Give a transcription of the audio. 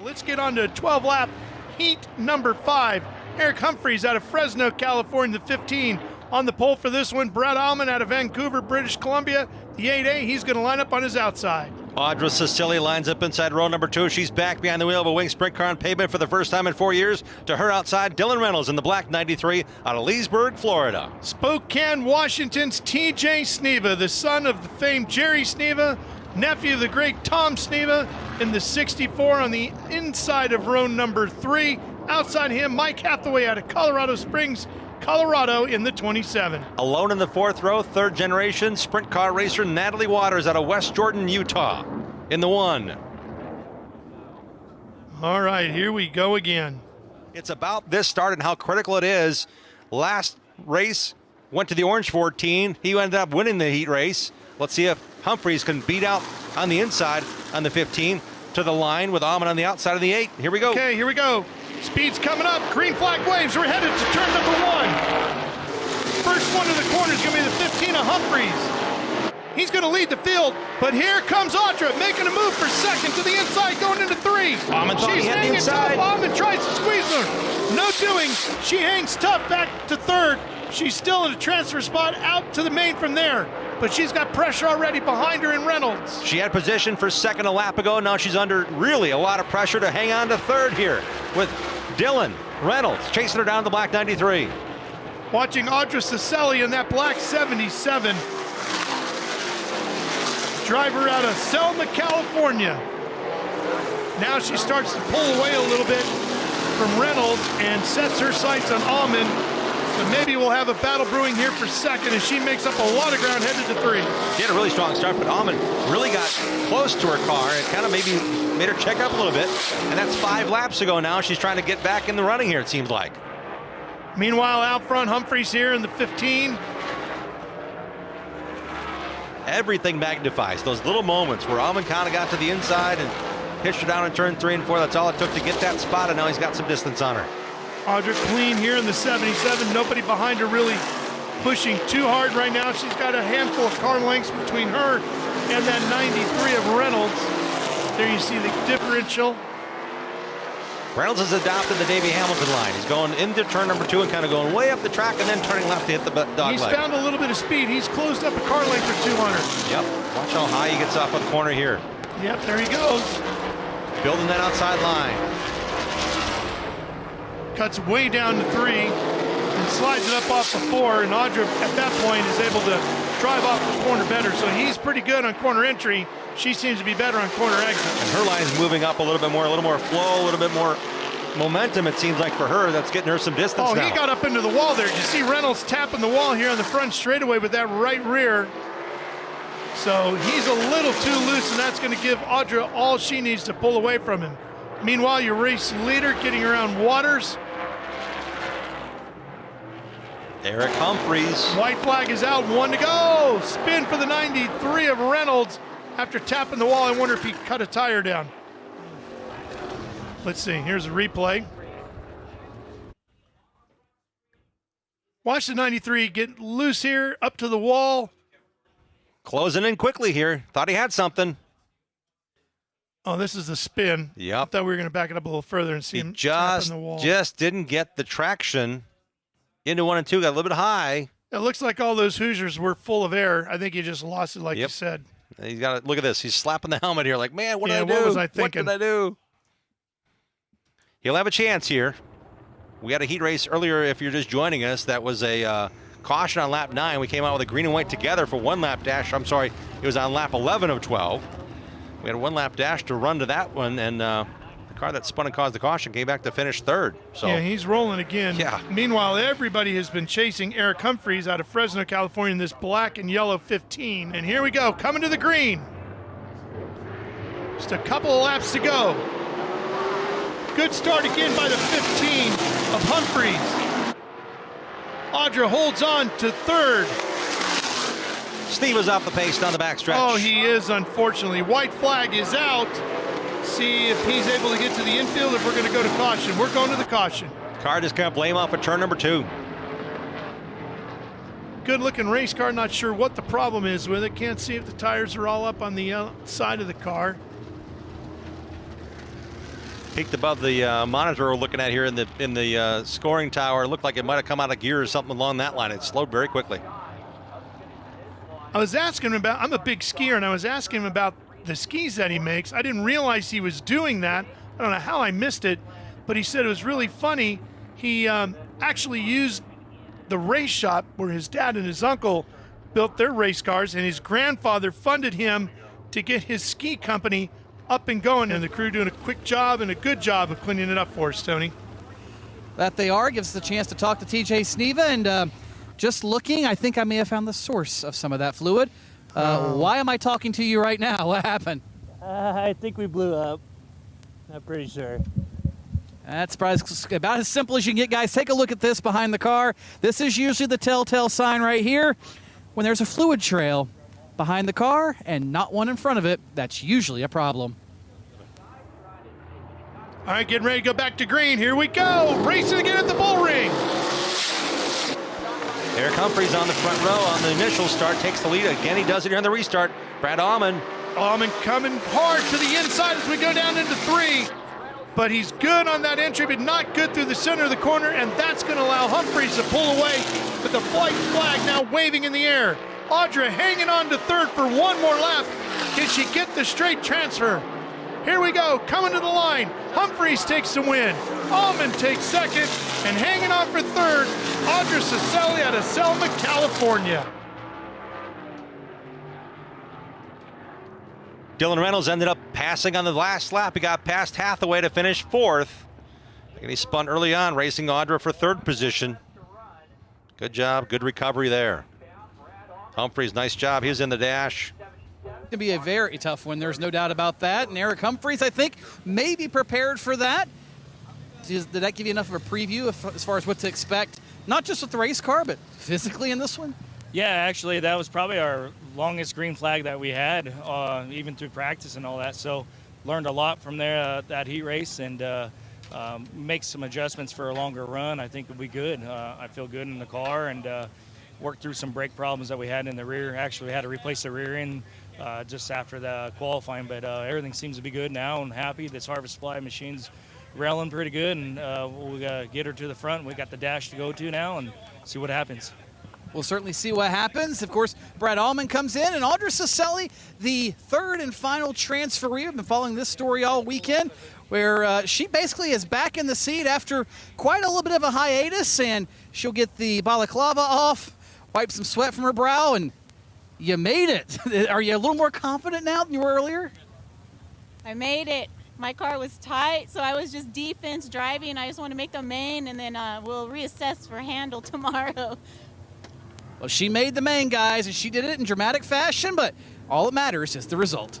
Let's get on to 12-lap heat number 5. Eric Humphries out of Fresno, California, the 15. On the pole for this one, Brad Aumen out of Vancouver, British Columbia, the 8A. He's going to line up on his outside. Audra Sasselli lines up inside row number 2. She's back behind the wheel of a wing sprint car on pavement for the first time in 4 years. To her outside, Dylan Reynolds in the black 93 out of Leesburg, Florida. Spokane, Washington's TJ Sneva, the son of the famed Jerry Sneva, nephew of the great Tom Sneva, in the 64 on the inside of row number 3. Outside him, Mike Hathaway out of Colorado Springs, Colorado in the 27. Alone in the 4th row, 3rd generation sprint car racer Natalie Waters out of West Jordan, Utah in the 1. All right, here we go again. It's about this start and how critical it is. Last race went to the orange 14. He ended up winning the heat race. Let's see if Humphries can beat out on the inside on the 15 to the line with Aumen on the outside of the 8. Here we go. Okay, here we go. Speed's coming up. Green flag waves. We're headed to turn number 1. First one to the corner is going to be the 15 of Humphries. He's going to lead the field, but here comes Audra making a move for second to the inside, going into 3. Aumen thought he had the inside. Aumen tries to squeeze her. No doing. She hangs tough back to 3rd. She's still in a transfer spot out to the main from there, but she's got pressure already behind her in Reynolds. She had position for 2nd a lap ago. Now she's under really a lot of pressure to hang on to 3rd here with Dylan Reynolds chasing her down the black 93. Watching Audra Sasselli in that black 77. Driver out of Selma, California. Now she starts to pull away a little bit from Reynolds and sets her sights on Aumen. So maybe we'll have a battle brewing here for 2nd as she makes up a lot of ground headed to 3. She had a really strong start, but Aumen really got close to her car and kind of maybe made her check up a little bit. And that's 5 laps ago now. She's trying to get back in the running here, it seems like. Meanwhile, out front, Humphries here in the 15. Everything magnifies. Those little moments where Aumen kind of got to the inside and pitched her down in turn 3 and 4. That's all it took to get that spot, and now he's got some distance on her. Audra clean here in the 77. Nobody behind her really pushing too hard right now. She's got a handful of car lengths between her and that 93 of Reynolds. There you see the differential. Reynolds has adopted the Davey Hamilton line. He's going into turn number 2 and kind of going way up the track and then turning left to hit the dog leg. He's found a little bit of speed. He's closed up a car length or 2 on her. Yep. Watch how high he gets off on the corner here. Yep, there he goes. Building that outside line. Cuts way down to 3 and slides it up off the 4, and Audra at that point is able to drive off the corner better. So he's pretty good on corner entry. She seems to be better on corner exit. And her line's moving up a little bit more flow, a little bit more momentum, it seems like, for her. That's getting her some distance now. Oh, he got up into the wall there. Did you see Reynolds tapping the wall here on the front straightaway with that right rear? So he's a little too loose, and that's going to give Audra all she needs to pull away from him. Meanwhile, your race leader getting around Waters. Eric Humphries. White flag is out, 1 to go. Spin for the 93 of Reynolds after tapping the wall. I wonder if he cut a tire down. Let's see, here's a replay. Watch the 93 get loose here, up to the wall. Closing in quickly here. Thought he had something. Oh, this is the spin. Yep. I thought we were going to back it up a little further and see him tapping the wall. Just didn't get the traction into 1 and 2. Got a little bit high. It looks like all those Hoosiers were full of air. I think he just lost it, like you said. He's got to look at this. He's slapping the helmet here, like, man, what did I do? What was I thinking? What did I do? He'll have a chance here. We had a heat race earlier. If you're just joining us, that was a caution on lap 9. We came out with a green and white together for 1 lap dash. I'm sorry, it was on lap 11 of 12. We had a 1 lap dash to run to that one, and the car that spun and caused the caution came back to finish 3rd. So yeah, he's rolling again. Yeah. Meanwhile, everybody has been chasing Eric Humphries out of Fresno, California in this black and yellow 15. And here we go, coming to the green. Just a couple of laps to go. Good start again by the 15 of Humphries. Audra holds on to 3rd. Sneva's off the pace down the backstretch. Oh, he is, unfortunately. White flag is out. See if he's able to get to the infield, if we're going to go to caution. We're going to the caution. Car just kind of blame off at turn number 2. Good looking race car. Not sure what the problem is with it. Can't see if the tires are all up on the side of the car. peeked above the monitor we're looking at here in the scoring tower. It looked like it might have come out of gear or something along that line. It slowed very quickly. I was asking him about, I'm a big skier, and I was asking him about the skis that he makes. I didn't realize he was doing that. I don't know how I missed it, but he said it was really funny. He actually used the race shop where his dad and his uncle built their race cars, and his grandfather funded him to get his ski company up and going, and the crew doing a quick job and a good job of cleaning it up for us, Tony. That they are. Gives us the chance to talk to TJ Sneva, and just looking, I think I may have found the source of some of that fluid. Why am I talking to you right now? What happened? I think we blew up. I'm pretty sure. That's about as simple as you can get, guys. Take a look at this behind the car. This is usually the telltale sign right here. When there's a fluid trail behind the car and not one in front of it, that's usually a problem. All right, getting ready to go back to green. Here we go. Racing again at the bull ring. Eric Humphries on the front row on the initial start, takes the lead. Again, he does it here on the restart. Brad Aumen. Aumen coming hard to the inside as we go down into 3. But he's good on that entry, but not good through the center of the corner, and that's going to allow Humphries to pull away with the flight flag now waving in the air. Audra hanging on to 3rd for one more lap. Can she get the straight transfer? Here we go, coming to the line. Humphries takes the win. Aumen takes 2nd, and hanging on for 3rd, Audra Sasselli out of Selma, California. Dylan Reynolds ended up passing on the last lap. He got past Hathaway to finish 4th. And he spun early on, racing Audra for 3rd position. Good job, good recovery there. Humphries, nice job. He's in the dash. It's going to be a very tough one. There's no doubt about that. And Eric Humphries, I think, may be prepared for that. Did that give you enough of a preview as far as what to expect, not just with the race car, but physically in this one? Yeah, actually, that was probably our longest green flag that we had, even through practice and all that. So learned a lot from there, that heat race, and make some adjustments for a longer run. I think it'll be good. I feel good in the car, and worked through some brake problems that we had in the rear. Actually, we had to replace the rear end just after the qualifying, but everything seems to be good now. I'm happy. This Harvest Supply machine's railing pretty good, and we got to get her to the front. We got the dash to go to now and see what happens. We'll certainly see what happens. Of course, Brad Aumen comes in, and Audra Sasselli, the 3rd and final transferee. I've been following this story all weekend, where she basically is back in the seat after quite a little bit of a hiatus, and she'll get the balaclava off, wipe some sweat from her brow, and you made it. Are you a little more confident now than you were earlier? I made it. My car was tight, so I was just defense driving. I just want to make the main, and then we'll reassess for handle tomorrow. Well, she made the main, guys, and she did it in dramatic fashion, but all that matters is the result.